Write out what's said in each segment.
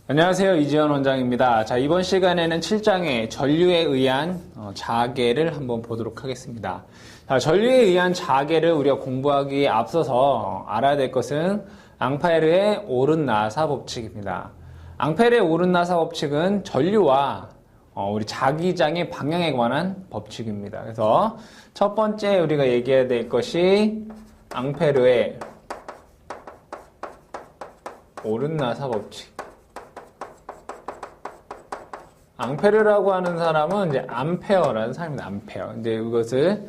안녕하세요. 이지현 원장입니다. 자, 이번 시간에는 7장의 전류에 의한 자계를 한번 보도록 하겠습니다. 자, 전류에 의한 자계를 우리가 공부하기에 앞서서 알아야 될 것은 앙페르의 오른나사 법칙입니다. 앙페르의 오른나사 법칙은 전류와 우리 자기장의 방향에 관한 법칙입니다. 그래서 첫 번째 우리가 얘기해야 될 것이 앙페르의 오른나사 법칙. 앙페르라고 하는 사람은 이제 암페어라는 사람입니다. 암페어. 이제 이것을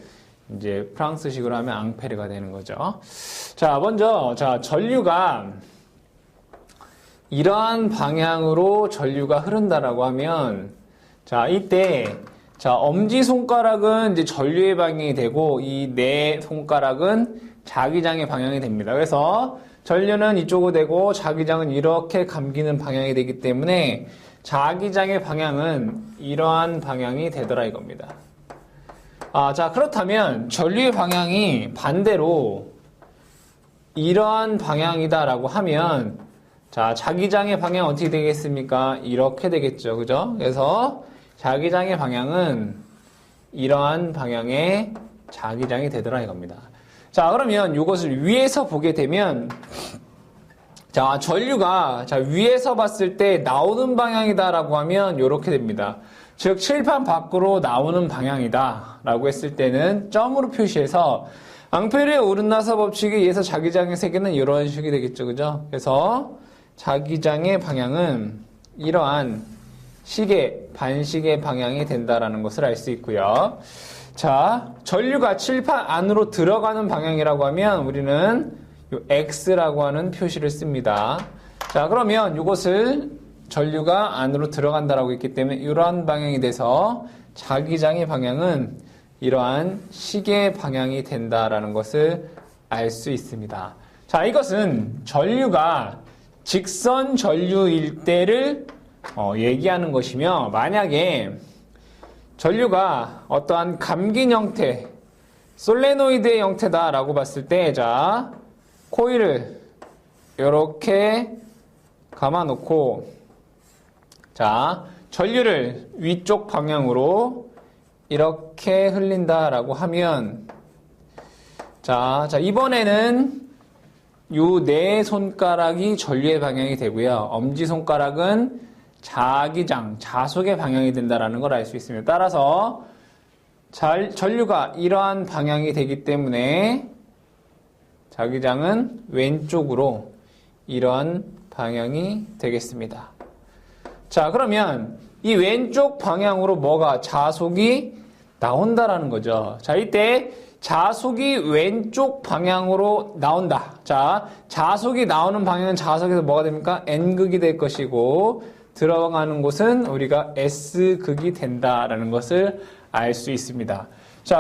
이제 프랑스식으로 하면 앙페르가 되는 거죠. 자, 먼저 전류가 이러한 방향으로 전류가 흐른다라고 하면 이때 엄지 손가락은 이제 전류의 방향이 되고 이 네 손가락은 자기장의 방향이 됩니다. 그래서 전류는 이쪽으로 되고 자기장은 이렇게 감기는 방향이 되기 때문에 자기장의 방향은 이러한 방향이 되더라 이겁니다. 그렇다면 전류의 방향이 반대로 이러한 방향이다라고 하면 자기장의 방향 어떻게 되겠습니까? 이렇게 되겠죠. 그죠? 그래서 자기장의 방향은 이러한 방향의 자기장이 되더라 이겁니다. 그러면 이것을 위에서 보게 되면 전류가 위에서 봤을 때 나오는 방향이다라고 하면 이렇게 됩니다. 즉 칠판 밖으로 나오는 방향이다라고 했을 때는 점으로 표시해서 앙페르의 오른나사 법칙에 의해서 자기장의 세계는 이런 식이 되겠죠. 그죠? 그래서 자기장의 방향은 이러한 시계, 반시계 방향이 된다라는 것을 알 수 있고요. 전류가 칠판 안으로 들어가는 방향이라고 하면 우리는 X라고 하는 표시를 씁니다. 그러면 이것을 전류가 안으로 들어간다라고 했기 때문에 이러한 방향이 돼서 자기장의 방향은 이러한 시계 방향이 된다라는 것을 알 수 있습니다. 이것은 전류가 직선 전류일 때를 얘기하는 것이며, 만약에 전류가 어떠한 감긴 형태, 솔레노이드의 형태다라고 봤을 때, 코일을 이렇게 감아놓고, 전류를 위쪽 방향으로 이렇게 흘린다라고 하면, 이번에는 요 네 손가락이 전류의 방향이 되고요. 엄지손가락은 자기장, 자속의 방향이 된다라는 걸 알 수 있습니다. 따라서 전류가 이러한 방향이 되기 때문에 자기장은 왼쪽으로 이러한 방향이 되겠습니다. 그러면 이 왼쪽 방향으로 뭐가 자속이 나온다라는 거죠. 이때 자속이 왼쪽 방향으로 나온다. 자속이 나오는 방향은 자석에서 뭐가 됩니까? N극이 될 것이고 들어가는 곳은 우리가 S극이 된다라는 것을 알 수 있습니다.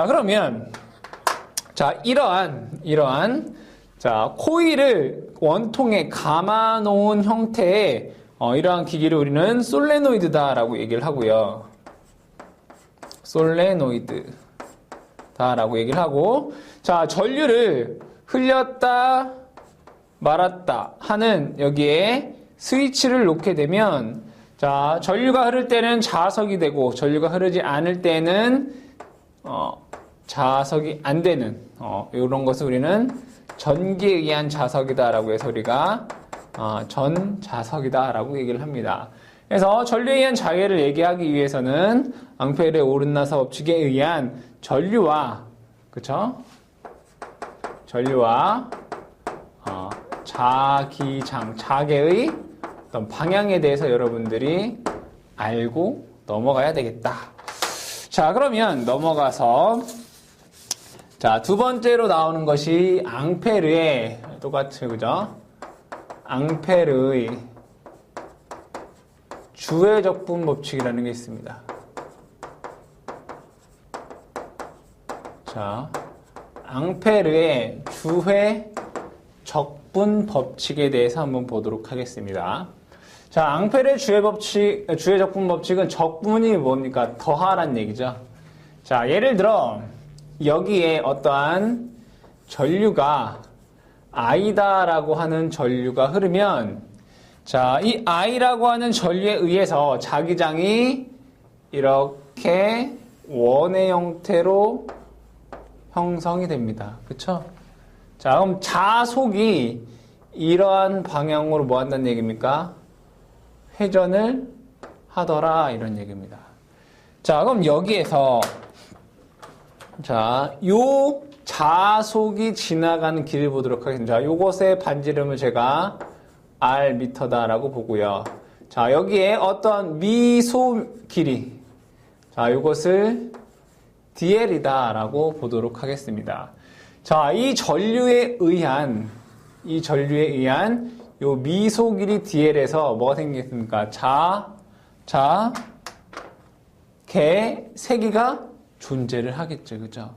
그러면 이러한 코일을 원통에 감아 놓은 형태의 이러한 기기를 우리는 솔레노이드다라고 얘기를 하고요. 솔레노이드다라고 얘기를 하고, 전류를 흘렸다 말았다 하는 여기에 스위치를 놓게 되면, 전류가 흐를 때는 자석이 되고, 전류가 흐르지 않을 때는 자석이 안 되는 이런 것을 우리는 전기에 의한 자석이다라고 해서 우리가 전자석이다라고 얘기를 합니다. 그래서 전류에 의한 자계를 얘기하기 위해서는 앙페르의 오른나사 법칙에 의한 전류와 자기장, 자계의 어떤 방향에 대해서 여러분들이 알고 넘어가야 되겠다. 그러면 넘어가서 두 번째로 나오는 것이 앙페르의 똑같이 앙페르의 주의 적분 법칙이라는 게 있습니다. 앙페르의 주회 적분 법칙에 대해서 한번 보도록 하겠습니다. 앙페르의 주의 적분 법칙은 적분이 뭡니까? 더하란 얘기죠. 예를 들어 여기에 어떠한 전류가 I다라고 하는 전류가 흐르면 자, 이 I라고 하는 전류에 의해서 자기장이 이렇게 원의 형태로 형성이 됩니다. 그쵸? 자, 그럼 자속이 이러한 방향으로 뭐 한다는 얘기입니까? 회전을 하더라, 이런 얘기입니다. 자, 그럼 여기에서, 자, 요 자속이 지나가는 길을 보도록 하겠습니다. 자, 요것의 반지름을 제가 R미터다라고 보고요. 자, 여기에 어떤 미소 길이, 자, 요것을 DL이다라고 보도록 하겠습니다. 자, 이 전류에 의한 요 미소 길이 DL에서 뭐가 생기겠습니까? 개, 세기가 존재를 하겠죠. 그죠?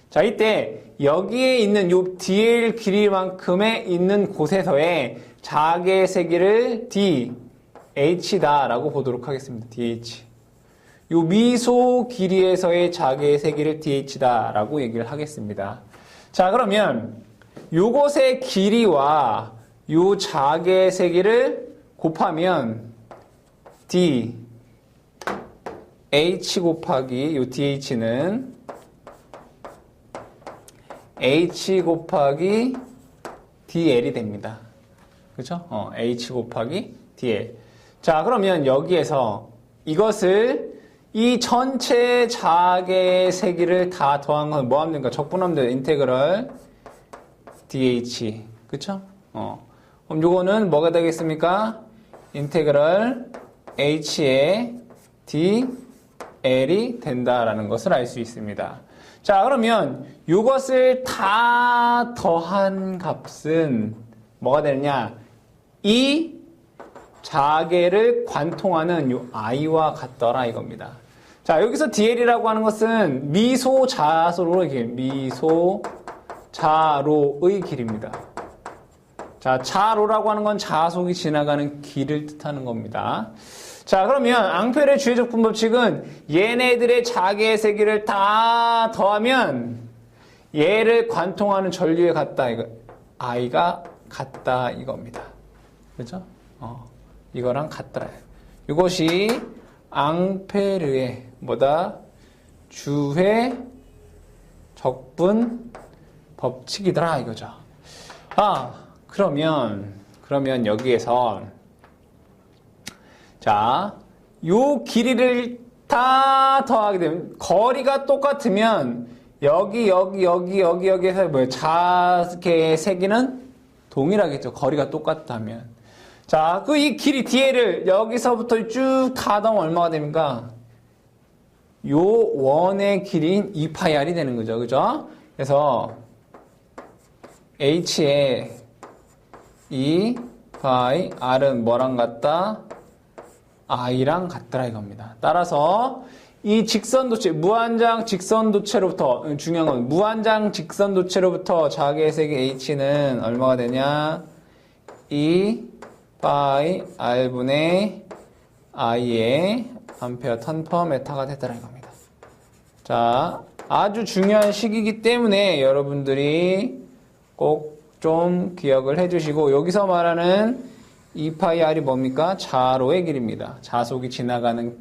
자, 이때 여기에 있는 요 DL 길이만큼에 있는 곳에서의 자개의 세기를 DH다라고 보도록 하겠습니다. DH. 요 미소 길이에서의 자개의 세기를 DH다라고 얘기를 하겠습니다. 자, 그러면 요것의 길이와 요 자개의 세기를 곱하면 D H 곱하기 요 DH는 H 곱하기 DL이 됩니다. 그렇죠? H 곱하기 DL. 자, 그러면 여기에서 이것을 이 전체 자개의 세기를 다 더한 건 뭐 하면 됩니까? 적분하면 돼요. 인테그럴 DH. 그쵸? 그럼 요거는 뭐가 되겠습니까? 인테그럴 H의 DL이 된다라는 것을 알 수 있습니다. 자, 그러면 요것을 다 더한 값은 뭐가 되느냐? 이 자개를 관통하는 요 I와 같더라 이겁니다. 자, 여기서 DL이라고 하는 것은 미소자로의 길, 미소자로의 길입니다. 자, 자로라고 하는 건 자속이 지나가는 길을 뜻하는 겁니다. 자, 그러면 앙페르의 주의적 분법칙은 얘네들의 자개의 세기를 다 더하면 얘를 관통하는 전류에 같다, I가 같다 이겁니다. 그죠? 이거랑 같더라. 이것이 앙페르의 주회 적분 법칙이더라 이거죠. 그러면 여기에서 자, 요 길이를 다 더하게 되면 거리가 똑같으면 여기에서 자개의 세기는 동일하겠죠. 거리가 똑같다면. 자, 이 길이 DL을 여기서부터 쭉 다 더하면 얼마가 됩니까? 요 원의 길이인 2파이R이 되는 거죠. 그죠? 그래서 H의 2파이R은 뭐랑 같다? I랑 같더라 이겁니다. 따라서 이 직선도체, 무한장 직선도체로부터, 중요한 건 무한장 직선도체로부터 자개의 세기 H는 얼마가 되냐? 2파이R분의 I의 암페어 턴퍼메타가 되더라 이겁니다. 자, 아주 중요한 식이기 때문에 여러분들이 꼭 좀 기억을 해주시고, 여기서 말하는 2파이R이 뭡니까? 자로의 길입니다. 자속이 지나가는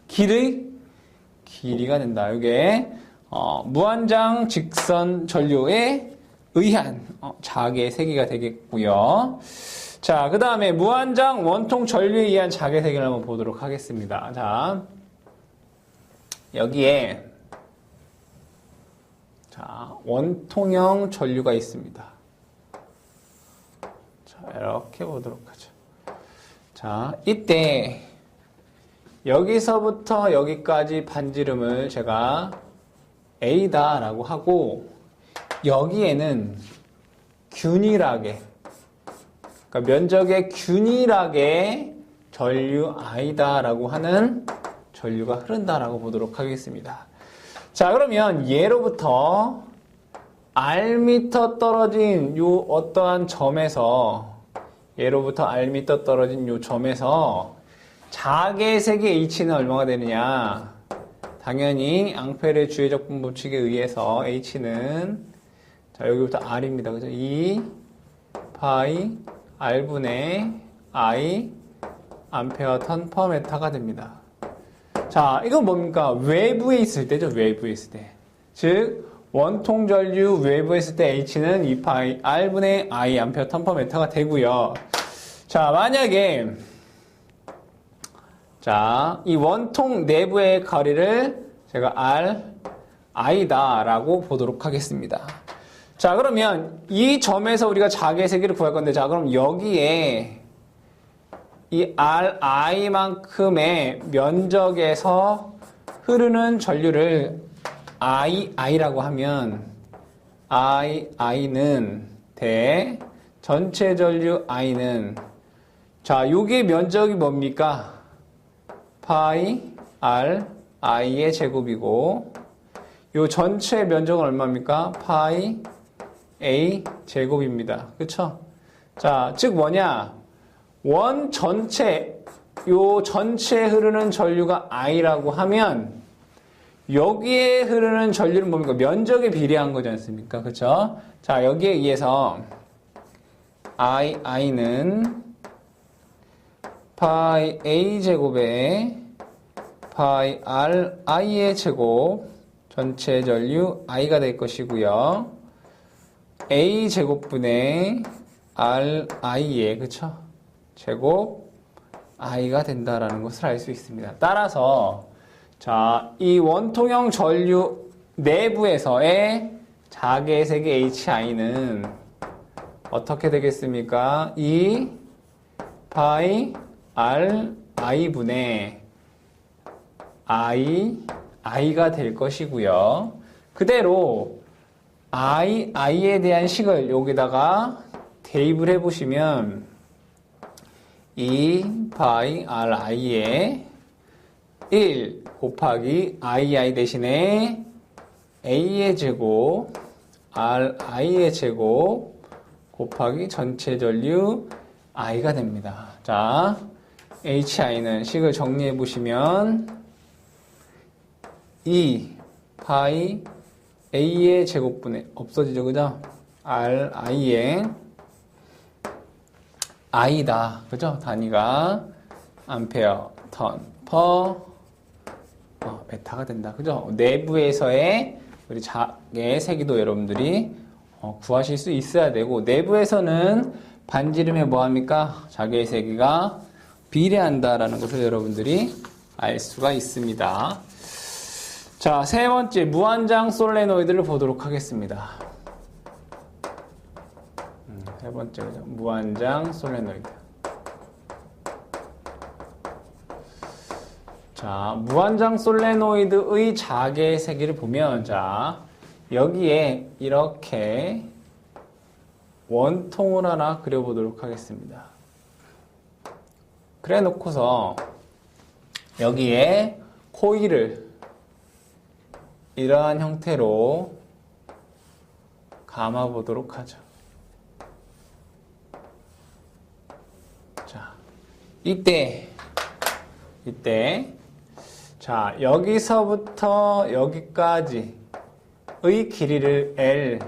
길의 길이가 된다. 이게 무한장 직선 전류에 의한 자개의 세기가 되겠고요. 자, 그 다음에 무한장 원통 전류에 의한 자개의 세기를 한번 보도록 하겠습니다. 자, 여기에 원통형 전류가 있습니다. 자, 이렇게 보도록 하죠. 자, 이때 여기서부터 여기까지 반지름을 제가 A다라고 하고, 여기에는 균일하게, 그러니까 면적에 균일하게 전류 I다라고 하는 전류가 흐른다라고 보도록 하겠습니다. 자, 그러면 예로부터 R미터 떨어진 요 어떠한 점에서, 예로부터 R미터 떨어진 요 점에서 자개의 세기 H는 얼마가 되느냐? 당연히 앙페르의 주회적 분법칙에 의해서 H는, 자, 여기부터 R입니다. 그죠? 2 파이 R분의 I 암페어 턴 퍼 메타가 됩니다. 자, 이건 뭡니까? 외부에 있을 때죠. 외부에 있을 때. 즉 원통 전류 외부에 있을 때 H는 2파이 R분의 I 암페어 턴 퍼 메타가 되고요. 자, 만약에 자, 이 원통 내부의 거리를 제가 R, I다 라고 보도록 하겠습니다. 자, 그러면 이 점에서 우리가 자개의 세기를 구할 건데, 자, 그럼 여기에 이 RI만큼의 면적에서 흐르는 전류를 II라고 하면 II는 대 전체 전류 I는 자, 요게 면적이 뭡니까? 파이 R I의 제곱이고 요 전체 면적은 얼마입니까? 파이 A 제곱입니다. 그쵸? 자, 즉 뭐냐? 원 전체, 요 전체에 흐르는 전류가 I라고 하면 여기에 흐르는 전류는 뭡니까? 면적에 비례한 거지 않습니까? 그쵸? 자, 여기에 의해서 I는 파이 A 제곱에 파이 R I의 제곱 전체 전류 I가 될 것이고요. A 제곱분의 R I의 그쵸? 제곱 I가 된다라는 것을 알 수 있습니다. 따라서 자, 이 원통형 전류 내부에서의 자개의 세기 HI는 어떻게 되겠습니까? 2 파이 R I분의 I가 될 것이고요. 그대로 I에 대한 식을 여기다가 대입을 해보시면 2 파이 RI에 1 곱하기 II 대신에 A의 제곱 RI의 제곱 곱하기 전체 전류 I가 됩니다. 자, HI는 식을 정리해 보시면 2 파이 A의 제곱분의 없어지죠, 그죠? RI의 I다, 그죠? 단위가 암페어 턴 퍼 메타가 된다, 그죠? 내부에서의 우리 자개의 세기도 여러분들이 구하실 수 있어야 되고, 내부에서는 반지름에 뭐합니까? 자개의 세기가 비례한다라는 것을 여러분들이 알 수가 있습니다. 자, 세 번째 무한장 솔레노이드를 보도록 하겠습니다. 세 번째 무한장 솔레노이드. 자, 무한장 솔레노이드의 자개의 세기를 보면, 자, 여기에 이렇게 원통을 하나 그려보도록 하겠습니다. 그래 놓고서 여기에 코일을 이러한 형태로 감아 보도록 하죠. 자, 이때 자, 여기서부터 여기까지의 길이를 L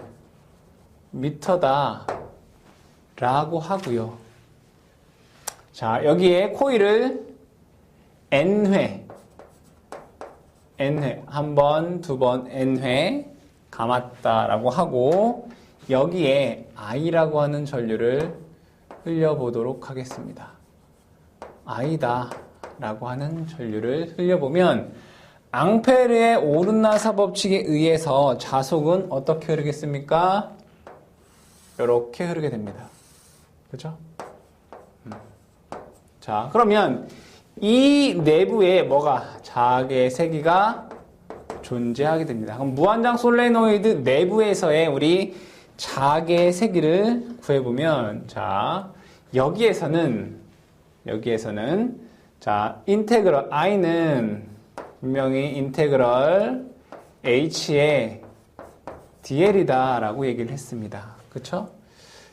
미터다 라고 하고요. 자, 여기에 코일을 N회 한 번, 두 번 N회 감았다라고 하고, 여기에 I라고 하는 전류를 흘려보도록 하겠습니다. I다 라고 하는 전류를 흘려보면 앙페르의 오른나사 법칙에 의해서 자속은 어떻게 흐르겠습니까? 이렇게 흐르게 됩니다. 그렇죠? 자, 그러면 이 내부에 뭐가 자개의 세기가 존재하게 됩니다. 그럼 무한장 솔레노이드 내부에서의 우리 자개의 세기를 구해보면, 자, 여기에서는 자, 인테그럴 I는 분명히 인테그럴 H의 DL이다 라고 얘기를 했습니다. 그쵸?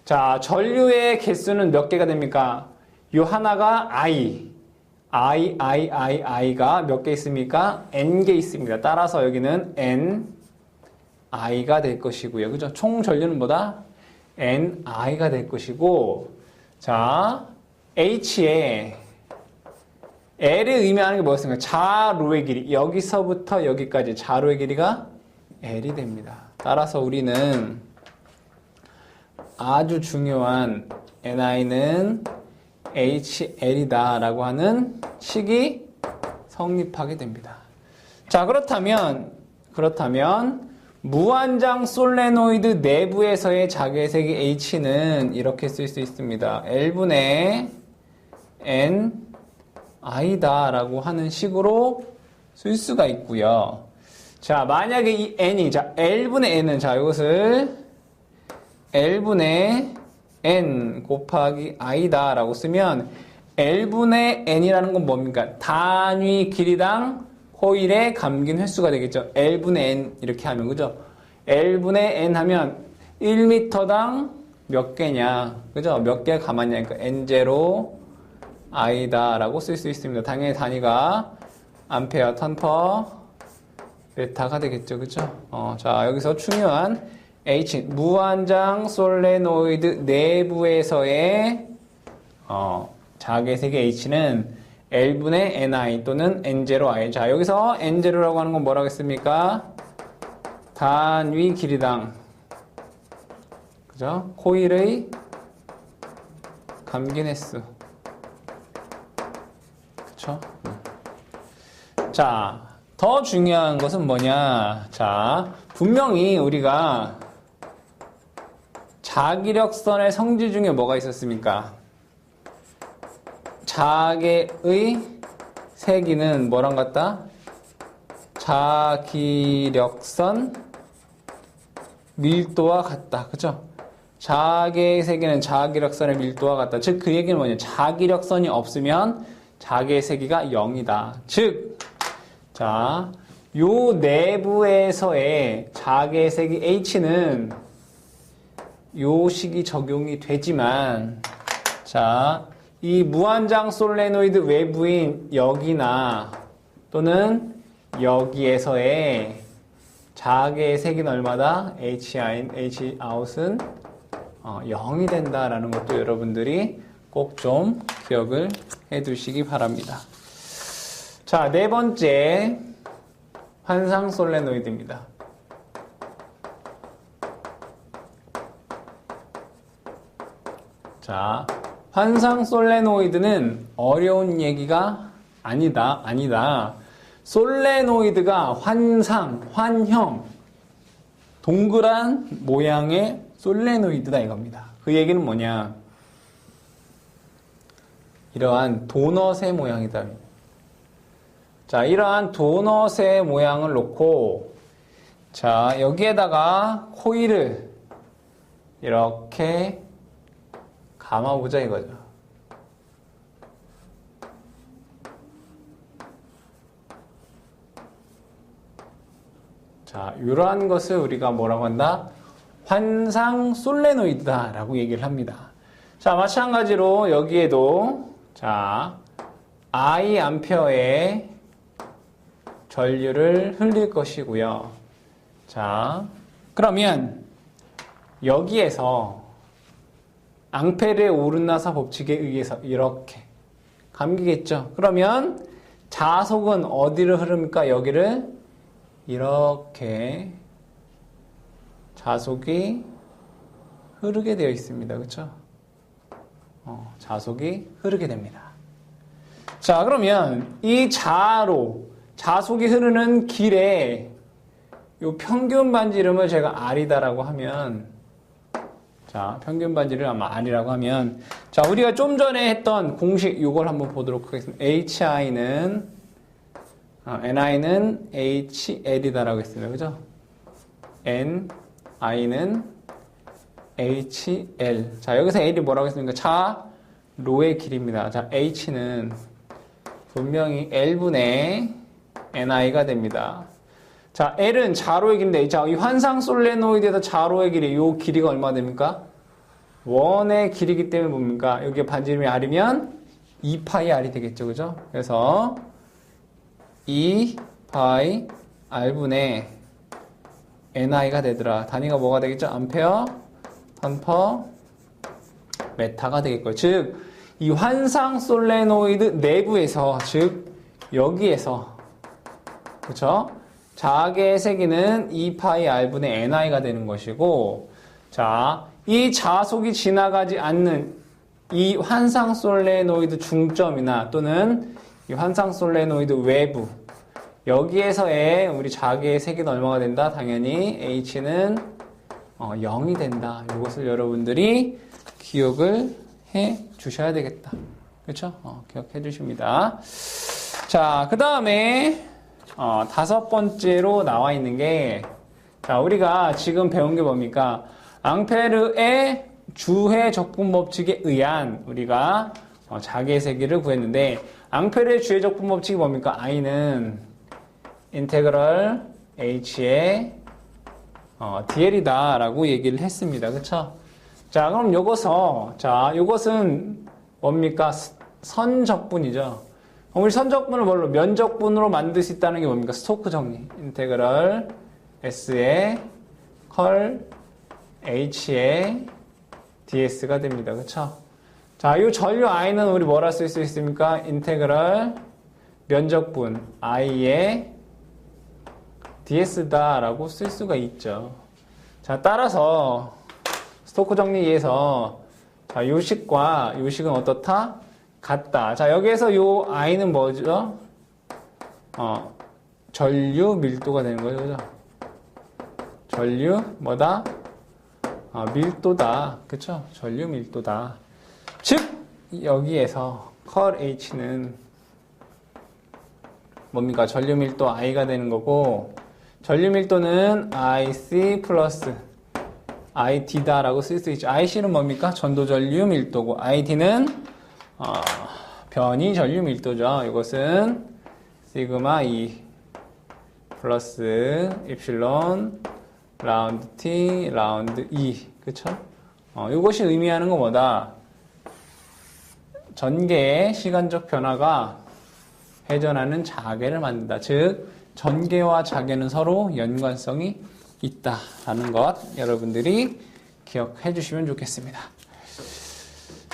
자, 전류의 개수는 몇 개가 됩니까? 요 하나가 I가 몇 개 있습니까? N개 있습니다. 따라서 여기는 Ni가 될 것이고요. 그죠? 총 전류는 뭐다? Ni가 될 것이고, 자, H에 L을 의미하는 게 뭐였습니까? 자로의 길이. 여기서부터 여기까지 자로의 길이가 L이 됩니다. 따라서 우리는 아주 중요한 ni는 HL이다 라고 하는 식이 성립하게 됩니다. 자, 그렇다면 무한장 솔레노이드 내부에서의 자개의 색이 H는 이렇게 쓸 수 있습니다. L분의 N I다 라고 하는 식으로 쓸 수가 있고요. 자, 만약에 이 N이, 자, L분의 N은, 자, 이것을 L분의 N 곱하기 I다 라고 쓰면 L분의 N이라는 건 뭡니까? 단위 길이당 코일에 감긴 횟수가 되겠죠. L분의 N 이렇게 하면, 그죠? L분의 N 하면 1m당 몇 개냐, 그죠? 몇 개 감았냐, 그러니까 N0 I다 라고 쓸 수 있습니다. 당연히 단위가 암페어, 턴퍼, 메타가 되겠죠. 그죠? 자, 여기서 중요한 H, 무한장 솔레노이드 내부에서의 자개 색의 H는 L분의 Ni 또는 N0I. 자, 여기서 N0라고 하는 건 뭐라고 했습니까? 단위 길이당, 그죠? 코일의 감긴 횟수. 그쵸? 자, 더 중요한 것은 뭐냐? 자, 분명히 우리가 자기력선의 성질 중에 뭐가 있었습니까? 자개의 세기는 뭐랑 같다? 자기력선 밀도와 같다. 그죠? 자개의 세기는 자기력선의 밀도와 같다. 즉, 그 얘기는 뭐냐? 자기력선이 없으면 자개의 세기가 0이다. 즉, 자, 요 내부에서의 자개의 세기 H는 요 식이 적용이 되지만, 자, 이 무한장 솔레노이드 외부인 여기나 또는 여기에서의 자개의 세기는 얼마다? Hout은 0이 된다라는 것도 여러분들이 꼭 좀 기억을 해 두시기 바랍니다. 자, 네 번째 환상 솔레노이드입니다. 자, 환상 솔레노이드는 어려운 얘기가 아니다. 솔레노이드가 환형, 동그란 모양의 솔레노이드다 이겁니다. 그 얘기는 뭐냐? 이러한 도넛의 모양이다. 자, 이러한 도넛의 모양을 놓고, 자, 여기에다가 코일을 이렇게 감아보자 이거죠. 자, 이러한 것을 우리가 뭐라고 한다? 환상 솔레노이드다 라고 얘기를 합니다. 자, 마찬가지로 여기에도, 자, I 암페어의 전류를 흘릴 것이고요. 자, 그러면 여기에서 앙페르의 오르나사 법칙에 의해서 이렇게 감기겠죠. 그러면 자속은 어디를 흐릅니까? 여기를 이렇게 자속이 흐르게 되어 있습니다. 그렇죠? 자속이 흐르게 됩니다. 자, 그러면 이 자속이 흐르는 길에 요 평균 반지름을 제가 R이다라고 하면, 자, 평균 반지를 아마 R이라고 하면, 자, 우리가 좀 전에 했던 공식 요걸 한번 보도록 하겠습니다. Ni는 HL이다라고 했습니다. 그죠? Ni는 HL. 자, 여기서 L이 뭐라고 했습니까? 자로의 길입니다. 자, H는 분명히 L분의 Ni가 됩니다. 자, L은 자로의 길인데, 자, 이 환상 솔레노이드에서 자로의 길이, 요 길이가 얼마 됩니까? 원의 길이기 때문에 뭡니까? 여기에 반지름이 R이면 2파이 R이 되겠죠. 그죠? 그래서 2파이 R분의 NI가 되더라. 단위가 뭐가 되겠죠? 암페어, 턴퍼, 메타가 되겠고요. 즉, 이 환상 솔레노이드 내부에서, 즉 여기에서, 그렇죠? 자아계의 세기는 2파이 R분의 NI가 되는 것이고, 자, 이 자속이 지나가지 않는 이 환상 솔레노이드 중점이나 또는 이 환상 솔레노이드 외부, 여기에서의 우리 자아계의 세기는 얼마가 된다? 당연히 H는 0이 된다. 이것을 여러분들이 기억을 해 주셔야 되겠다. 그렇죠? 기억해 주십니다. 자, 그 다음에 다섯 번째로 나와 있는 게, 자, 우리가 지금 배운 게 뭡니까? 앙페르의 주해 적분 법칙에 의한 우리가 자기의 세기를 구했는데, 앙페르의 주해 적분 법칙이 뭡니까? I는 인테그럴 H의 DL이다 라고 얘기를 했습니다. 그쵸? 자, 그럼 요것은 뭡니까? 선적분이죠. 우리 선적분을 뭘로? 면적분으로 만들 수 있다는 게 뭡니까? 스토크 정리. 인테그럴 S의 컬 H의 DS가 됩니다. 그쵸? 자, 이 전류 I는 우리 뭐라 쓸 수 있습니까? 인테그럴 면적분 I의 DS다라고 쓸 수가 있죠. 자, 따라서 스토크 정리에서 자, 요식과 요식은 어떻다? 같다. 자, 여기에서 요 I는 뭐죠? 전류 밀도가 되는 거죠. 그죠? 전류 뭐다? 밀도다. 그쵸? 전류 밀도다. 즉, 여기에서 컬 H는 뭡니까? 전류 밀도 I가 되는 거고, 전류 밀도는 IC 플러스 ID다라고 쓸 수 있죠. IC는 뭡니까? 전도 전류 밀도고, ID는 변이 전류 밀도죠. 이것은 시그마 E 플러스 입실론 라운드 T 라운드 E. 그쵸? 이것이 의미하는 건 뭐다? 전개의 시간적 변화가 회전하는 자계를 만든다. 즉, 전개와 자계는 서로 연관성이 있다라는 것 여러분들이 기억해 주시면 좋겠습니다.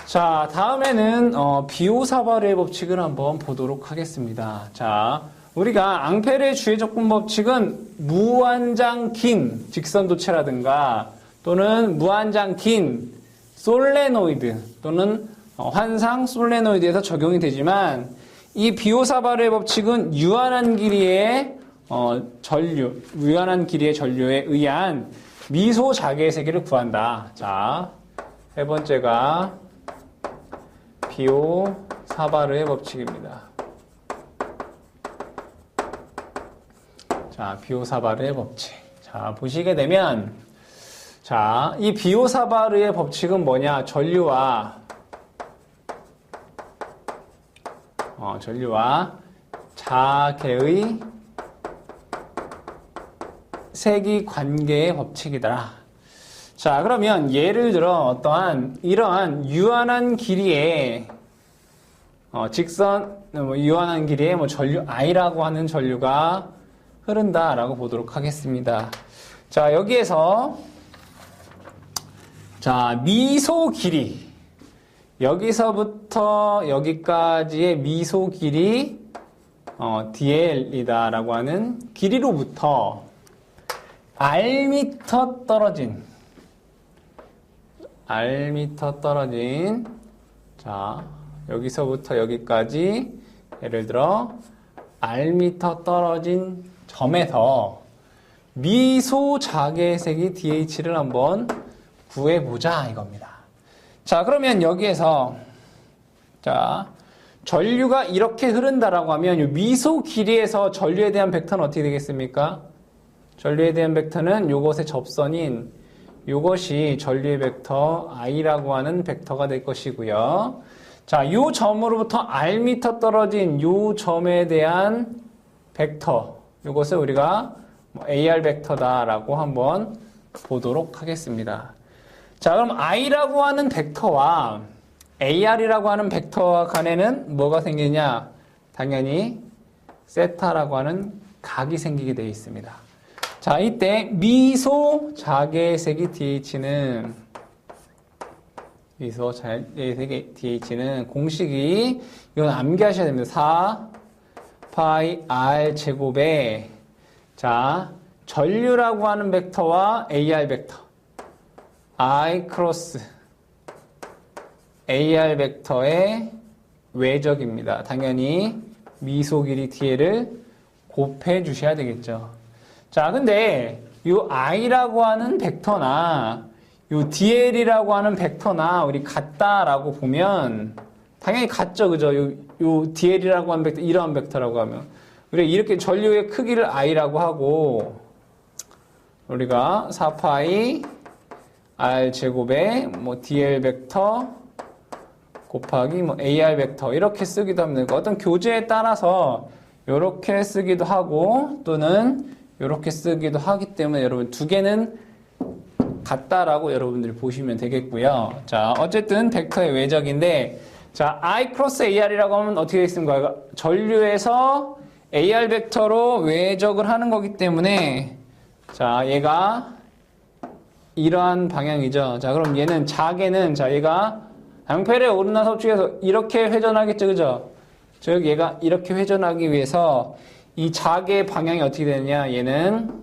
자, 다음에는 비오사바르의 법칙을 한번 보도록 하겠습니다. 자, 우리가 앙페르의 주해 적분 법칙은 무한장 긴 직선도체라든가 또는 무한장 긴 솔레노이드 또는 환상 솔레노이드에서 적용이 되지만, 이 비오사바르의 법칙은 유한한 길이의 유한한 길이의 전류에 의한 미소 자계의 세기를 구한다. 자, 세 번째가 비오사바르의 법칙입니다. 자, 비오사바르의 법칙. 자, 보시게 되면, 자, 이 비오사바르의 법칙은 뭐냐? 전류와 자계의 세기 관계의 법칙이다. 자, 그러면 예를 들어 어떠한 이러한 유한한 길이의 유한한 길이의 전류 I라고 하는 전류가 흐른다라고 보도록 하겠습니다. 자, 여기에서 자, 미소 길이, 여기서부터 여기까지의 미소 길이 DL이다라고 하는 길이로부터 R미터 떨어진 자, 여기서부터 여기까지 예를 들어 R미터 떨어진 점에서 미소 자계색이 DH를 한번 구해보자 이겁니다. 자, 그러면 여기에서 자, 전류가 이렇게 흐른다라고 하면 이 미소 길이에서 전류에 대한 벡터는 어떻게 되겠습니까? 전류에 대한 벡터는 요것의 접선인 요것이 전류의 벡터 I라고 하는 벡터가 될 것이고요. 자, 요 점으로부터 R미터 떨어진 요 점에 대한 벡터, 요것을 우리가 AR 벡터다라고 한번 보도록 하겠습니다. 자, 그럼 I라고 하는 벡터와 AR이라고 하는 벡터 간에는 뭐가 생기냐? 당연히 세타라고 하는 각이 생기게 되어 있습니다. 자, 이때 미소 자계색이 DH는 미소 DH는 공식이 이건 암기하셔야 됩니다. 4 파이 R 제곱에 자 전류라고 하는 벡터와 AR 벡터 I 크로스 AR 벡터의 외적입니다. 당연히 미소 길이 DL을 곱해 주셔야 되겠죠. 자, 근데 이 I라고 하는 벡터나 이 DL이라고 하는 벡터나 우리 같다라고 보면 당연히 같죠. 그죠? 요 DL이라고 하는 벡터, 이러한 벡터라고 하면 우리가 이렇게 전류의 크기를 I라고 하고 우리가 4파이 R 제곱에 뭐 DL 벡터 곱하기 뭐 AR 벡터 이렇게 쓰기도 합니다. 그러니까 어떤 교재에 따라서 이렇게 쓰기도 하고 또는 이렇게 쓰기도 하기 때문에 여러분 두 개는 같다라고 여러분들이 보시면 되겠고요. 자, 어쨌든 벡터의 외적인데 자, I 크로스 AR이라고 하면 어떻게 되겠습니까? 전류에서 AR 벡터로 외적을 하는 거기 때문에 자, 얘가 이러한 방향이죠. 자, 그럼 얘는 자개는 자, 얘가 앙페르의 오르나 섭축에서 이렇게 회전하겠죠. 그죠? 즉 얘가 이렇게 회전하기 위해서 이 자개의 방향이 어떻게 되느냐? 얘는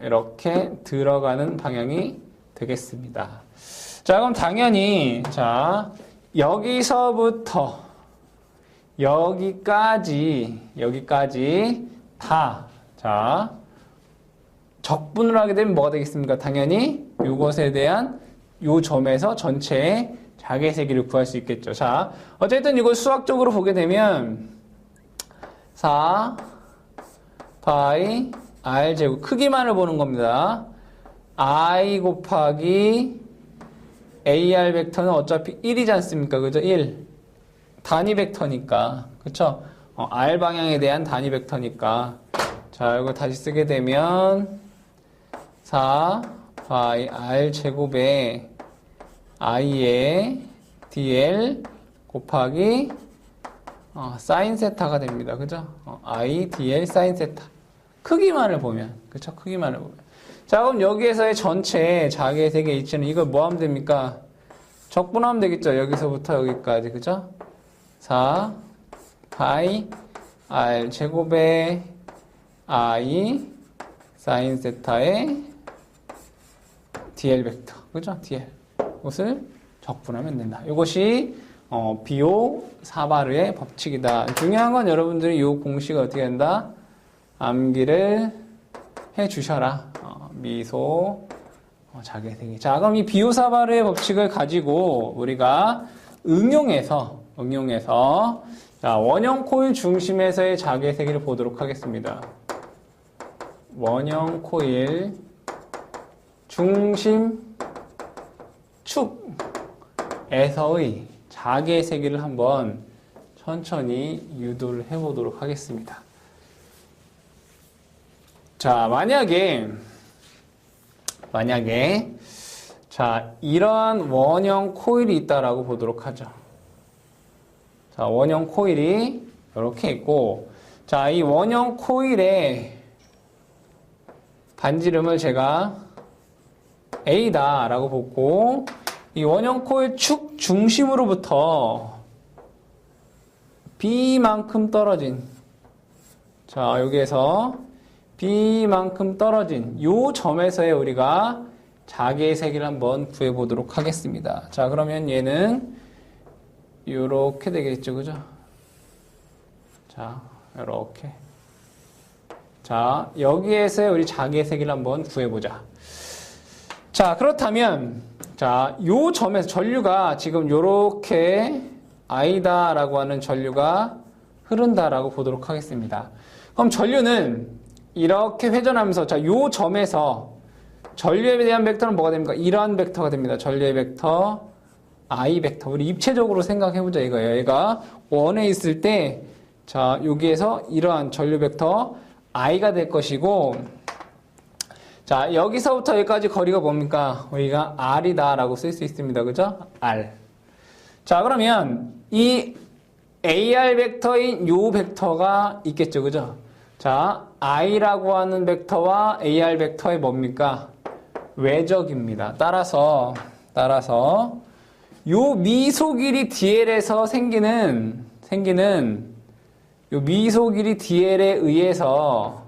이렇게 들어가는 방향이 되겠습니다. 자, 그럼 당연히 자, 여기서부터 여기까지 다 자, 적분을 하게 되면 뭐가 되겠습니까? 당연히 이것에 대한 요 점에서 전체의 자개 세기를 구할 수 있겠죠. 자, 어쨌든 이걸 수학적으로 보게 되면 4 파이 R 제곱 크기만을 보는 겁니다. I 곱하기 AR 벡터는 어차피 1이지 않습니까? 그죠? 1. 단위 벡터니까. 그쵸? R 방향에 대한 단위 벡터니까. 자, 이거 다시 쓰게 되면 4 파이 R 제곱에 I의 DL 곱하기 사인 세타가 됩니다. 그죠? I, DL, 사인 세타. 크기만을 보면. 그쵸? 크기만을 보면. 자, 그럼 여기에서의 전체 자개 세개 H는 이걸 뭐 하면 됩니까? 적분하면 되겠죠? 여기서부터 여기까지. 그죠? 4 파이 R 제곱에 I 사인 세타의 DL 벡터. 그죠? DL. 이것을 적분하면 된다. 이것이 비오 사바르의 법칙이다. 중요한 건 여러분들이 이 공식을 어떻게 한다? 암기를 해 주셔라. 미소 자개 세기. 자, 그럼 이 비오 사바르의 법칙을 가지고 우리가 응용해서 자, 원형 코일 중심에서의 자개 세기를 보도록 하겠습니다. 원형 코일 중심 축에서의 자개 세기를 한번 천천히 유도를 해보도록 하겠습니다. 자, 만약에 자, 이러한 원형 코일이 있다라고 보도록 하죠. 자, 원형 코일이 이렇게 있고, 자, 이 원형 코일의 반지름을 제가 A다라고 보고, 이 원형 코일 축 중심으로부터 B만큼 떨어진, 자, 여기에서 B만큼 떨어진 요 점에서의 우리가 자개의 세기를 한번 구해보도록 하겠습니다. 자, 그러면 얘는 요렇게 되겠죠. 그죠? 자, 요렇게. 자, 여기에서의 우리 자개의 세기를 한번 구해보자. 자, 그렇다면, 자, 요 점에서 전류가 지금 요렇게 I다라고 하는 전류가 흐른다라고 보도록 하겠습니다. 그럼 전류는 이렇게 회전하면서, 자, 요 점에서 전류에 대한 벡터는 뭐가 됩니까? 이러한 벡터가 됩니다. 전류의 벡터, I 벡터. 우리 입체적으로 생각해보자 이거예요. 얘가 원에 있을 때, 자, 여기에서 이러한 전류 벡터 I가 될 것이고, 자, 여기서부터 여기까지 거리가 뭡니까? 우리가 R이다라고 쓸 수 있습니다. 그죠? R. 자, 그러면 이 AR 벡터인 요 벡터가 있겠죠. 그죠? 자, I라고 하는 벡터와 AR 벡터의 뭡니까? 외적입니다. 따라서 따라서 요 미소 길이 DL에서 생기는 요 미소 길이 DL에 의해서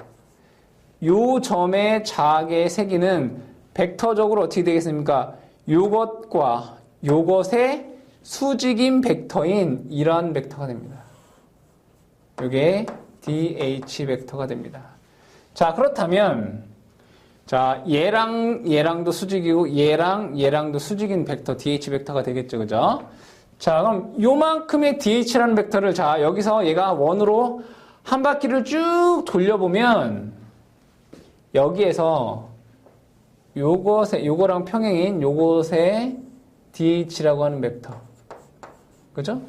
요 점의 자객의 세기는 벡터적으로 어떻게 되겠습니까? 요것과 요것의 수직인 벡터인 이러한 벡터가 됩니다. 요게 DH 벡터가 됩니다. 자, 그렇다면 자, 얘랑도 수직이고 얘랑도 수직인 벡터 DH 벡터가 되겠죠. 그죠? 자, 그럼 요만큼의 DH라는 벡터를 자, 여기서 얘가 원으로 한 바퀴를 쭉 돌려보면 여기에서 요거랑 평행인 요것의 DH라고 하는 벡터. 그죠?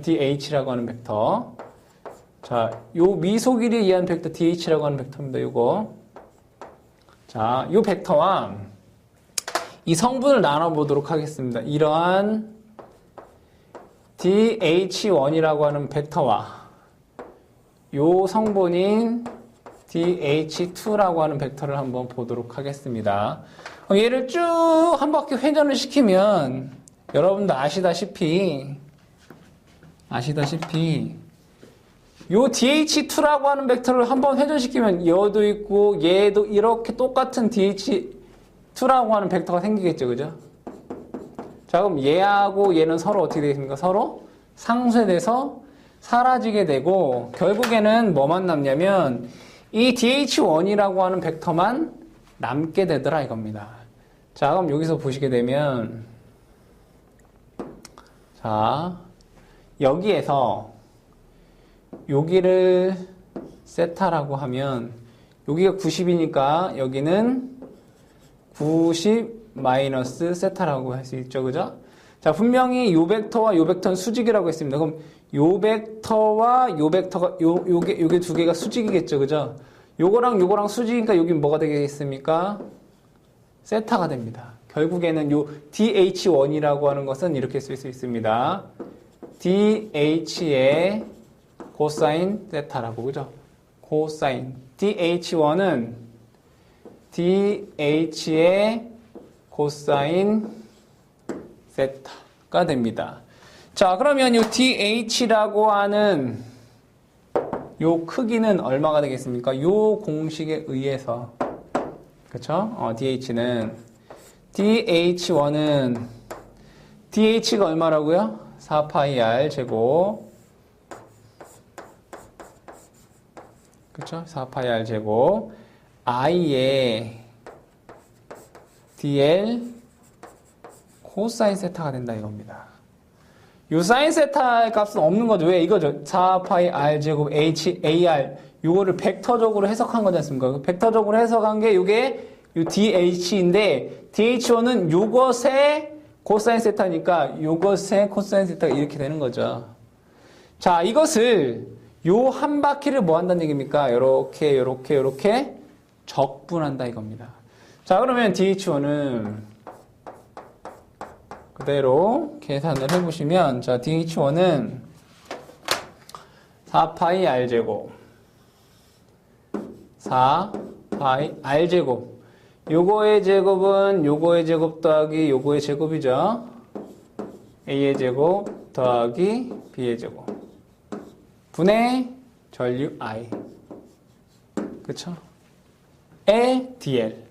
DH라고 하는 벡터. 자, 요 미소 길이에 의한 벡터 DH라고 하는 벡터입니다. 요거. 자, 요 벡터와 이 성분을 나눠보도록 하겠습니다. 이러한 DH1이라고 하는 벡터와 요 성분인 DH2라고 하는 벡터를 한번 보도록 하겠습니다. 얘를 쭉 한 바퀴 회전을 시키면 여러분도 아시다시피 요 DH2라고 하는 벡터를 한번 회전시키면 얘도 있고 얘도 이렇게 똑같은 DH2라고 하는 벡터가 생기겠죠. 그죠? 자, 그럼 얘하고 얘는 서로 어떻게 되겠습니까? 서로 상쇄돼서 사라지게 되고 결국에는 뭐만 남냐면 이 DH1이라고 하는 벡터만 남게 되더라 이겁니다. 자, 그럼 여기서 보시게 되면 자, 여기에서 여기를 세타라고 하면 여기가 90이니까 여기는 90 마이너스 세타라고 할 수 있죠. 그죠? 자, 분명히 요 벡터와 요 벡터는 수직이라고 했습니다. 그럼 요 벡터와 요 벡터가 요게 두 개가 수직이겠죠. 그죠? 요거랑 수직이니까 여긴 뭐가 되겠습니까? 세타가 됩니다. 결국에는 요 DH1이라고 하는 것은 이렇게 쓸 수 있습니다. DH의 코사인 세타라고. 그죠? 코사인. DH1은 DH의 코사인 세타가 됩니다. 자, 그러면 이 DH라고 하는 요 크기는 얼마가 되겠습니까? 요 공식에 의해서. 그쵸? DH는 DH1은 DH가 얼마라고요? 4파이 R 제곱. 그쵸? 4파이 R 제곱. I의 DL 코사인 세타가 된다 이겁니다. 요 사인 세타의 값은 없는 거죠. 왜? 이거죠. 4파이 R 제곱 AR 요거를 벡터적으로 해석한 거지 않습니까? 벡터적으로 해석한 게 요게 요 DH인데 DH1은 요것의 코사인 세타니까 요것의 코사인 세타가 이렇게 되는 거죠. 자, 이것을 요 한 바퀴를 뭐 한다는 얘기입니까? 요렇게 적분한다 이겁니다. 자, 그러면 DH1은 그대로 계산을 해보시면, 자, DH1은 4파이 R제곱, 4파이 R제곱. 요거의 제곱은 요거의 제곱 더하기 요거의 제곱이죠. A의 제곱 더하기 B의 제곱. 분의 전류 I. 그쵸? 에 DL.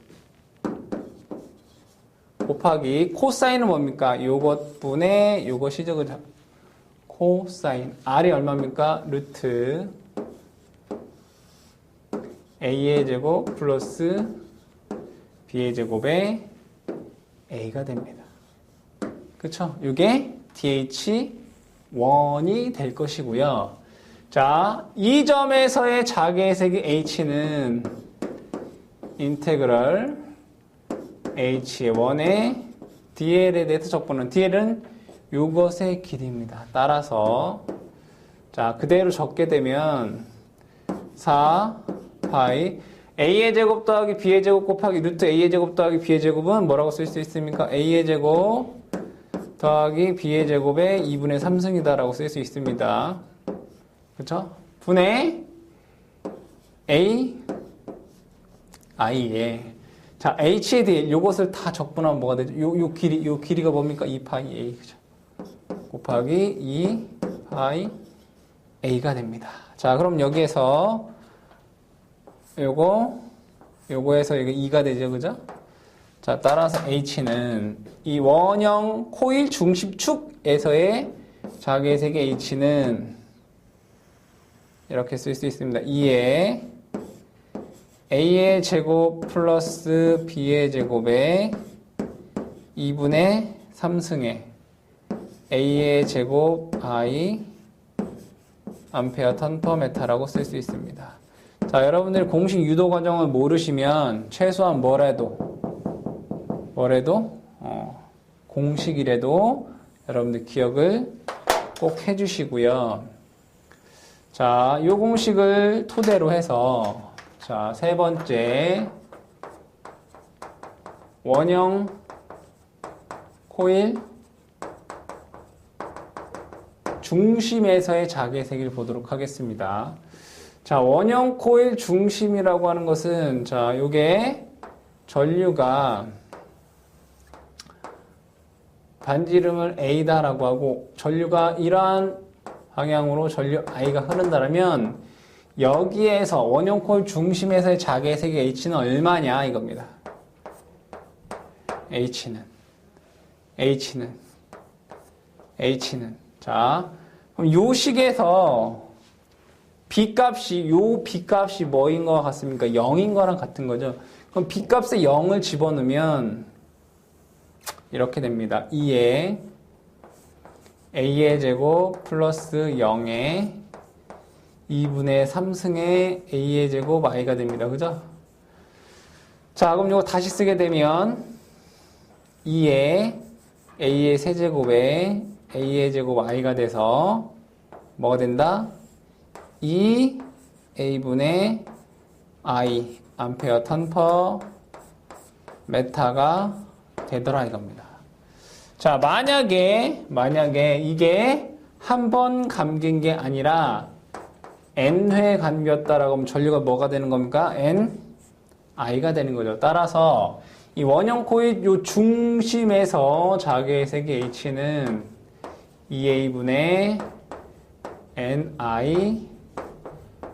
곱하기 코사인은 뭡니까? 요것 분의 요것이죠. 그죠? 코사인. R이 얼마입니까? 루트 A의 제곱 플러스 B의 제곱에 A가 됩니다. 그쵸? 이게 DH1이 될 것이고요. 자, 이 점에서의 자개의 세기 H는 인테그럴 H1의 DL에 대해서 적분은 DL은 요것의 길이입니다. 따라서 자, 그대로 적게 되면 4파이 A의 제곱 더하기 B의 제곱 곱하기 루트 A의 제곱 더하기 B의 제곱은 뭐라고 쓸 수 있습니까? A의 제곱 더하기 B의 제곱의 2분의 3승이다 라고 쓸 수 있습니다. 그렇죠? 분의 A I에 자, h에 대해 요것을 다 적분하면 뭐가 되죠? 요 길이가 뭡니까? 2파이 a. 그죠? 곱하기 2파이 a가 됩니다. 자, 그럼 여기에서 요거에서 이게 2가 되죠. 그죠? 자, 따라서 h는 이 원형 코일 중심축에서의 자기의 세계 h는 이렇게 쓸 수 있습니다. 2에 a의 제곱 플러스 b의 제곱에 2분의 3승에 a의 제곱 i 암페어 턴 퍼 메타라고 쓸 수 있습니다. 자, 여러분들 공식 유도 과정을 모르시면 최소한 뭐래도 공식이라도 여러분들 기억을 꼭 해주시고요. 자, 요 공식을 토대로 해서 자, 세 번째 원형 코일 중심에서의 자기의 세계를 보도록 하겠습니다. 자, 원형 코일 중심이라고 하는 것은 자, 요게 전류가 반지 이름을 A다라고 하고 전류가 이러한 방향으로 전류 I가 흐른다면 여기에서 원형 코일 중심에서의 자기의 세계 H는 얼마냐 이겁니다. H는 자, 그럼 요 식에서 B값이 뭐인 것 같습니까? 0인 거랑 같은 거죠. 그럼 B값에 0을 집어넣으면 이렇게 됩니다. 2에 A의 제곱 플러스 0에 2분의 3승의 A의 제곱 I가 됩니다. 그죠? 자, 그럼 이거 다시 쓰게 되면 2에 A의 세제곱에 A의 제곱 I가 돼서 뭐가 된다? 2A분의 I 암페어 턴 퍼 메타가 되더라 이겁니다. 자, 만약에 이게 한 번 감긴 게 아니라 N회 감겼다라고 하면 전류가 뭐가 되는 겁니까? NI가 되는 거죠. 따라서 이 원형 코일 요 중심에서 자기의 세계 H는 2A분의 NI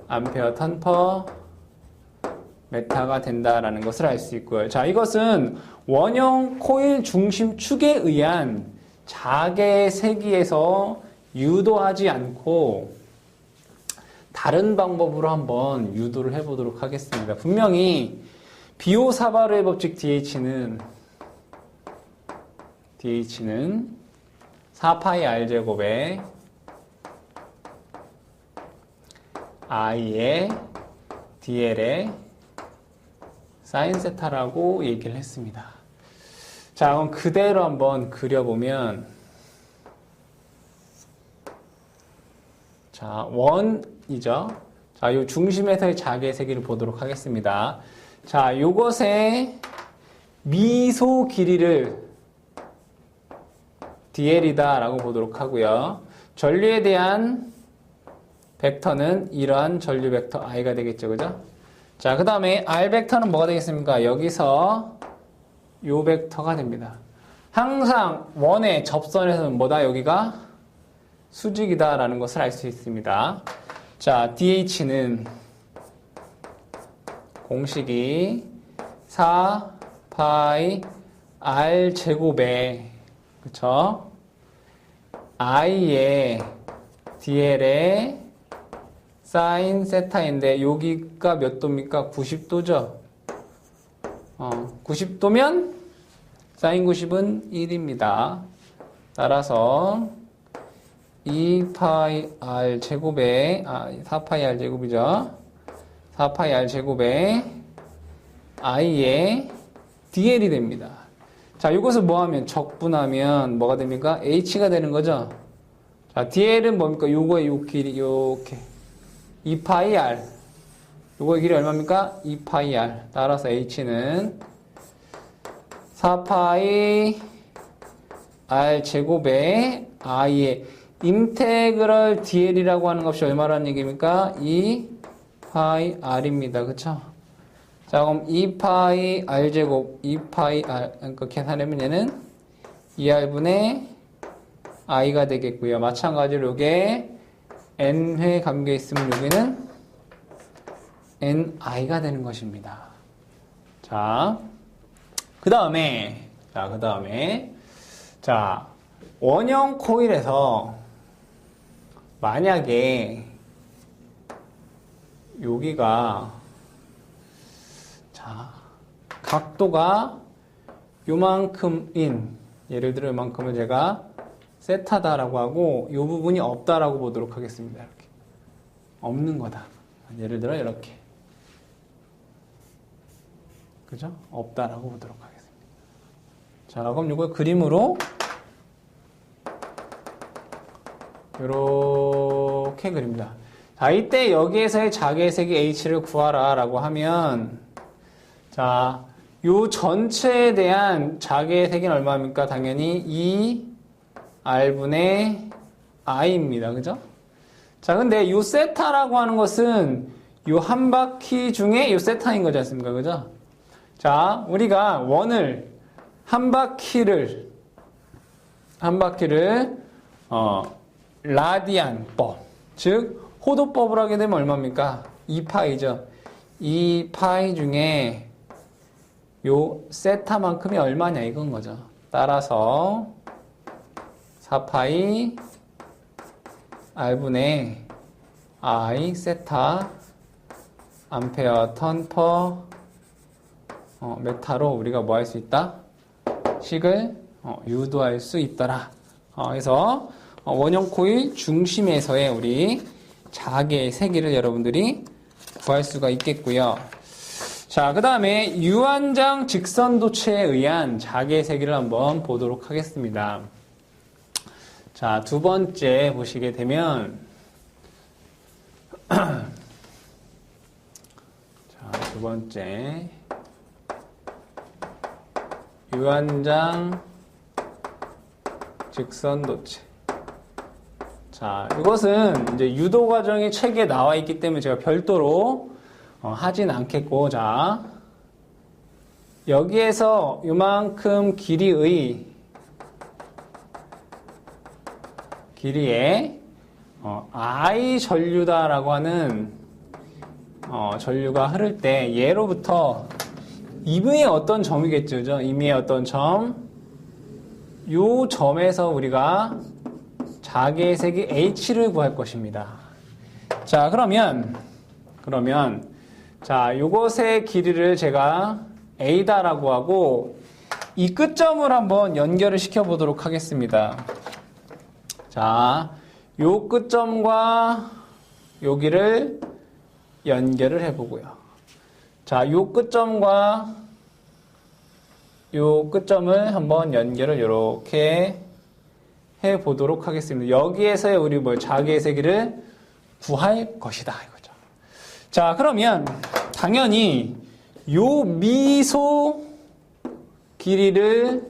암페어 턴 퍼 메타가 된다라는 것을 알 수 있고요. 자, 이것은 원형 코일 중심 축에 의한 자개 세기에서 유도하지 않고 다른 방법으로 한번 유도를 해보도록 하겠습니다. 분명히 비오사바르의 법칙 DH는 4파이 R 제곱에 I의 DL의 사인 세타라고 얘기를 했습니다. 자, 그럼 그대로 한번 그려보면 자, 원이죠. 자, 요 중심에서의 자기의 세기를 보도록 하겠습니다. 자, 요것의 미소 길이를 DL이다라고 보도록 하고요. 전류에 대한 벡터는 이러한 전류 벡터 I가 되겠죠. 그죠? 자, 그 다음에 R 벡터는 뭐가 되겠습니까? 여기서 요 벡터가 됩니다. 항상 원의 접선에서는 뭐다? 여기가 수직이다라는 것을 알 수 있습니다. 자, DH는 공식이 4파이 R 제곱에 그쵸? I의 DL의 사인 세타인데 여기가 몇 도입니까? 90도죠? 90도면 사인 90은 1입니다. 따라서 2파이 R 제곱에 4파이 R 제곱이죠. 4파이 R 제곱에 I의 DL이 됩니다. 자, 이것을 뭐하면 적분하면 뭐가 됩니까? H가 되는 거죠. 자, DL은 뭡니까? 요거의 요 길이 이렇게 2파이 R. 요거의 길이 얼마입니까? 2파이 R. 따라서 H는 4파이 R 제곱에 I의 인테그럴 DL이라고 하는 값이 얼마라는 얘기입니까? 2파이 R입니다. 그쵸? 자, 그럼 2파이 r제곱 2파이 r, 그러니까 계산하면 얘는 2r분의 i가 되겠고요. 마찬가지로 이게 n회 감겨 있으면 여기는 ni가 되는 것입니다. 자, 그 다음에 원형 코일에서 만약에 여기가 각도가 요만큼인, 예를 들어 요만큼을 제가 세타다라고 하고 이 부분이 없다라고 보도록 하겠습니다. 이렇게 없는 거다. 예를 들어 이렇게, 그죠? 없다라고 보도록 하겠습니다. 자, 그럼 이걸 그림으로 이렇게 그립니다. 자, 이때 여기에서의 자개의 색이 H를 구하라 라고 하면, 자, 요 전체에 대한 자개의 색이 얼마입니까? 당연히 2R분의 I입니다. 그죠? 자, 근데 요 세타라고 하는 것은 요 한 바퀴 중에 요 세타인 거지 않습니까? 그죠? 자, 우리가 원을, 한 바퀴를, 라디안법, 즉, 호도법을 하게 되면 얼마입니까? 2파이죠. 2파이 중에 요 세타만큼이 얼마냐 이건 거죠. 따라서 4파이 r분의 I 세타 암페어 턴 퍼 메타로 우리가 뭐 할 수 있다? 식을 유도할 수 있더라. 그래서 원형 코일 중심에서의 우리 자개의 세기를 여러분들이 구할 수가 있겠고요. 자, 그 다음에 유한장 직선도체에 의한 자개의 세기를 한번 보도록 하겠습니다. 자, 두 번째 보시게 되면 자, 두 번째 유한장 직선도체. 자, 이것은 이제 유도 과정이 책에 나와 있기 때문에 제가 별도로 하진 않겠고, 자, 여기에서 요만큼 길이의 길이에 I 전류다라고 하는 전류가 흐를 때 얘로부터 임의의 어떤 점이겠죠, 그죠? 임의의 어떤 점, 요 점에서 우리가 자개의 색이 H를 구할 것입니다. 자, 그러면 자, 요것의 길이를 제가 A다라고 하고 이 끝점을 한번 연결을 시켜 보도록 하겠습니다. 자, 요 끝점과 여기를 연결을 해 보고요. 자, 요 끝점과 요 끝점을 한번 연결을 이렇게 해 보도록 하겠습니다. 여기에서의 우리 자개의 세기를 구할 것이다 이거죠. 자, 그러면 당연히 요 미소 길이를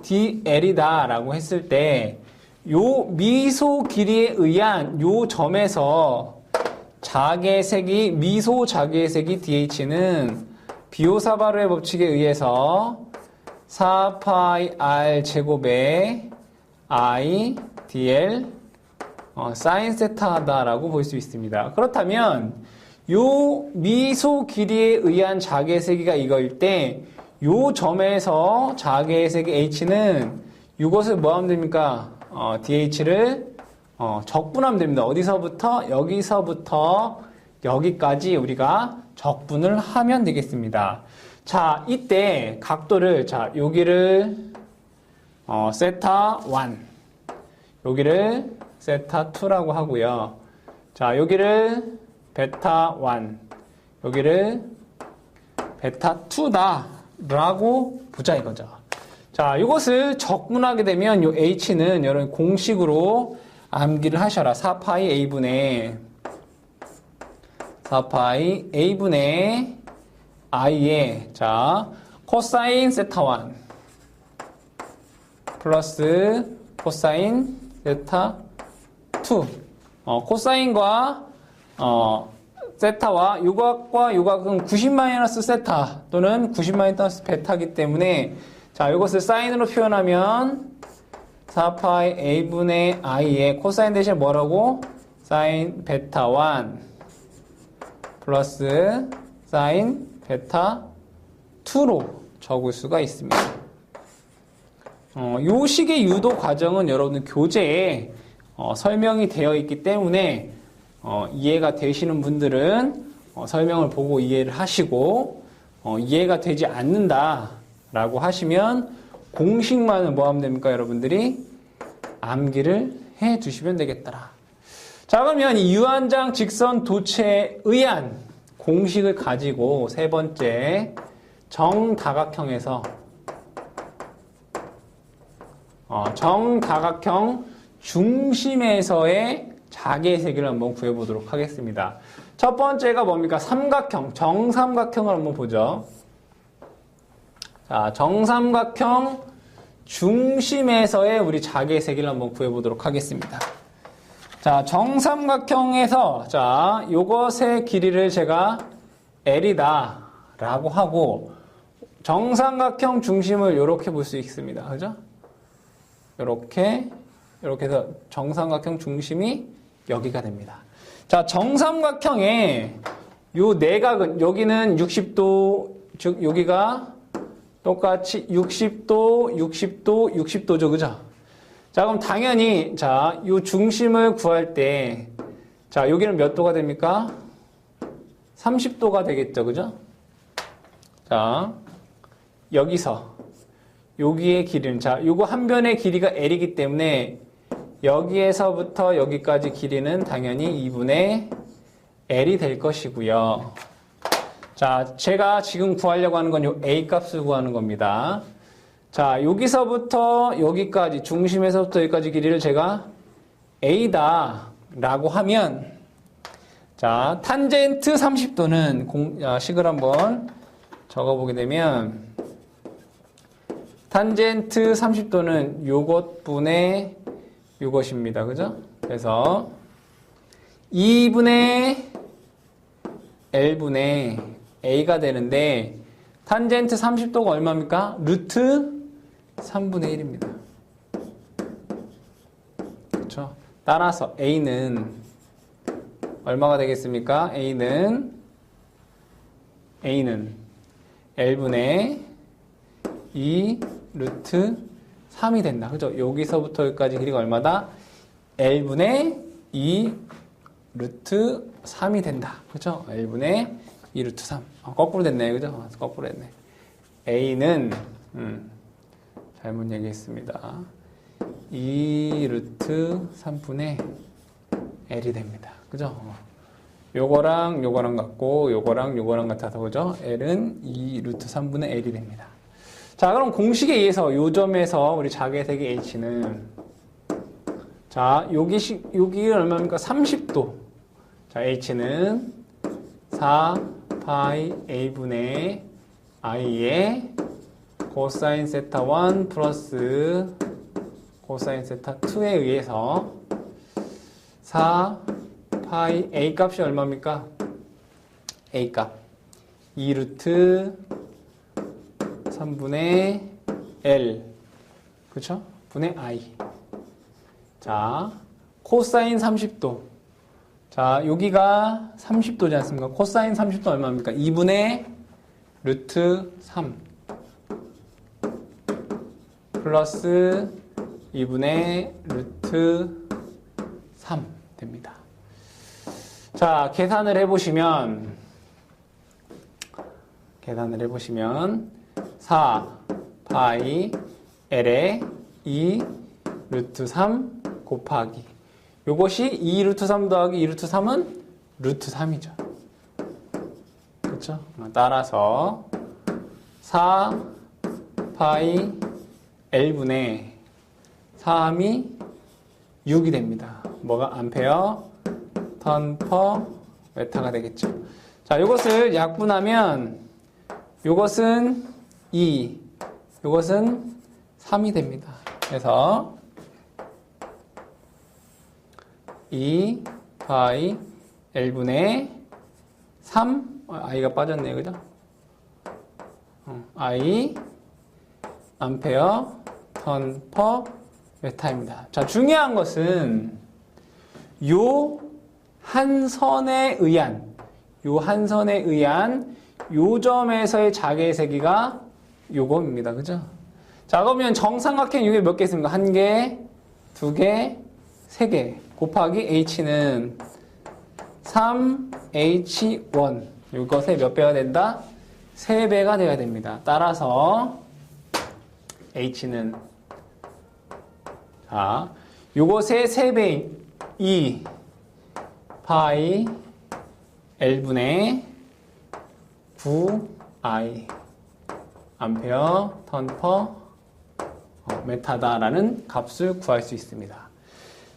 dl이다라고 했을 때 요 미소 길이에 의한 요 점에서 자개의 색이, 미소 자개의 색이 dh는 비오사바르의 법칙에 의해서 4파이 r 제곱의 I dl 사인 세타다라고 볼 수 있습니다. 그렇다면 요 미소 길이에 의한 자개의 세기가 이거일 때 요 점에서 자개의 세기 h는 이것을 뭐 하면 됩니까? dh를 적분하면 됩니다. 어디서부터? 여기서부터 여기까지 우리가 적분을 하면 되겠습니다. 자, 이때 각도를, 자, 여기를 세타 1, 여기를 세타 2라고 하고요. 자, 여기를 베타 1, 여기를 베타 2다 라고 보자 이거죠. 자, 이것을 적분하게 되면 요 h는 여러분 공식으로 암기를 하셔라. 4파이 a분의 i에, 자, 코사인 세타 1 플러스 코사인 세타 2. 코사인과 세타와 요각과 요각은 90 세타 또는 90 베타이기 때문에 자, 이것을 사인으로 표현하면 4파이 a분의 i의 코사인 대신 뭐라고? 사인 베타 1 플러스 사인 베타 2로 적을 수가 있습니다. 요 식의 유도 과정은 여러분들 교재에 설명이 되어 있기 때문에 이해가 되시는 분들은 설명을 보고 이해를 하시고 이해가 되지 않는다라고 하시면 공식만을 뭐 하면 됩니까? 여러분들이 암기를 해 두시면 되겠더라. 자, 그러면 이 유한장 직선 도체에 의한 공식을 가지고 세 번째 정다각형에서 정다각형 중심에서의 자개의 세기를 한번 구해보도록 하겠습니다. 첫 번째가 뭡니까? 삼각형, 정삼각형을 한번 보죠. 자, 정삼각형 중심에서의 우리 자개의 세기를 한번 구해보도록 하겠습니다. 자, 정삼각형에서 자, 요것의 길이를 제가 L이다 라고 하고 정삼각형 중심을 이렇게 볼 수 있습니다. 그죠? 이렇게 해서 정삼각형 중심이 여기가 됩니다. 자, 정삼각형의 요 내각은 여기는 60도, 즉 여기가 똑같이 60도, 60도, 60도죠. 그죠? 자, 그럼 당연히 자, 요 중심을 구할 때 자, 여기는 몇 도가 됩니까? 30도가 되겠죠. 그죠? 자, 여기서 여기의 길이는 자, 요거 한 변의 길이가 L이기 때문에 여기에서부터 여기까지 길이는 당연히 2분의 L이 될 것이고요. 자, 제가 지금 구하려고 하는 건 요 A 값을 구하는 겁니다. 자, 여기서부터 여기까지 중심에서부터 여기까지 길이를 제가 A다 라고 하면 자, 탄젠트 30도는 식을 한번 적어보게 되면 탄젠트 30도는 요것분의 요것입니다. 그죠? 그래서 2분의 L분의 A가 되는데 탄젠트 30도가 얼마입니까? 루트 3분의 1입니다. 그렇죠? 따라서 A는 얼마가 되겠습니까? A는 L분의 2 루트 3이 된다. 그죠? 여기서부터 여기까지 길이가 얼마다? L분의 2 루트 3이 된다. 그죠? L분의 2 루트 3. 거꾸로 됐네. 그죠? 거꾸로 됐네. A는, 잘못 얘기했습니다. 2 루트 3분의 L이 됩니다. 그죠? 요거랑 요거랑 같고, 요거랑 같아서, 그죠? L은 2 루트 3분의 L이 됩니다. 자, 그럼 공식에 의해서 요 점에서 우리 자개의 세기 H는 자, 여기 얼마입니까? 30도. 자, H는 4 파이 A분의 I의 코사인 세타 1 플러스 코사인 세타 2에 의해서 4 파이 A 값이 얼마입니까? A 값 2 루트 3분의 L 그쵸? 분의 I 자 코사인 30도 자 여기가 30도지 않습니까? 코사인 30도 얼마입니까? 2분의 루트 3 플러스 2분의 루트 3 됩니다. 자 계산을 해보시면 4 파이 L에 2 루트 3 곱하기 요것이 2 루트 3 더하기 2 루트 3은 루트 3이죠. 그렇죠? 따라서 4 파이 L분의 3이 6이 됩니다. 뭐가 암페어 턴 퍼 메타가 되겠죠. 자, 이것을 약분하면 이것은 2, 이것은 3이 됩니다. 그래서 2 파이 L분의 3, I가 빠졌네요. 그죠? I, 암페어, 턴 퍼 메타입니다. 자, 중요한 것은 요 한 선에 의한 요 점에서의 자개의 세기가 요겁니다. 그죠? 자, 그러면 정삼각형 이게 몇 개 있습니까? 1개, 2개, 3개 곱하기 h는 3h1 이것의 몇 배가 된다? 3배가 돼야 됩니다. 따라서 h는 자, 요것의 3배인 2 파이 L분의 9I 암페어 턴 퍼 메타다라는 값을 구할 수 있습니다.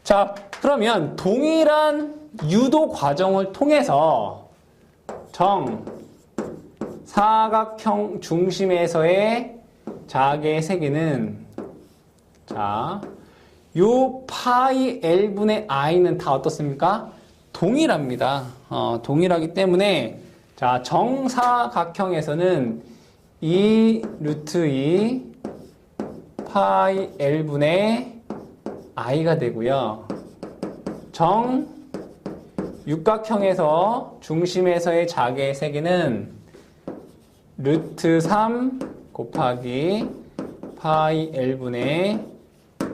자, 그러면 동일한 유도 과정을 통해서 정사각형 중심에서의 자개의 세기는 자, 요 파이 L분의 I는 다 어떻습니까? 동일합니다. 동일하기 때문에 자, 정사각형에서는 2 루트 2 파이 L분의 I가 되고요. 정육각형에서 중심에서의 자개의 세기는 루트 3 곱하기 파이 L분의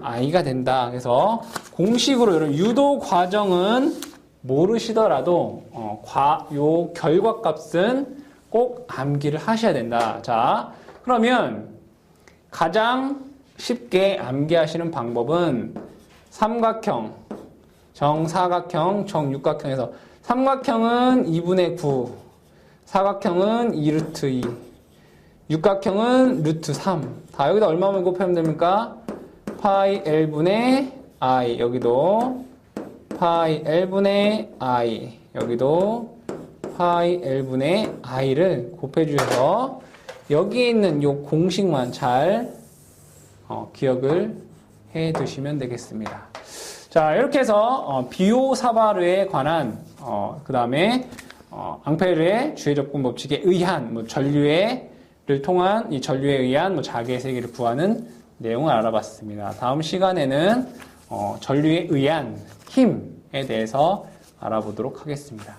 I가 된다. 그래서 공식으로 이런 유도 과정은 모르시더라도 요 결과값은 꼭 암기를 하셔야 된다. 자, 그러면 가장 쉽게 암기하시는 방법은 삼각형, 정사각형, 정육각형에서 삼각형은 2분의 9, 사각형은 2루트 2, 육각형은 루트 3. 다 여기다 얼마만 곱하면 됩니까? 파이 L분의 I, 여기도 파이 L분의 I, 여기도 파이 L분의 I를 곱해주셔서 여기 있는 요 공식만 잘 기억을 해 두시면 되겠습니다. 자, 이렇게 해서 비오사바르에 관한 그 다음에 앙페르의 주해적분 법칙에 의한 전류를 통한 이 전류에 의한 자개의 세기를 구하는 내용을 알아봤습니다. 다음 시간에는 전류에 의한 힘에 대해서 알아보도록 하겠습니다.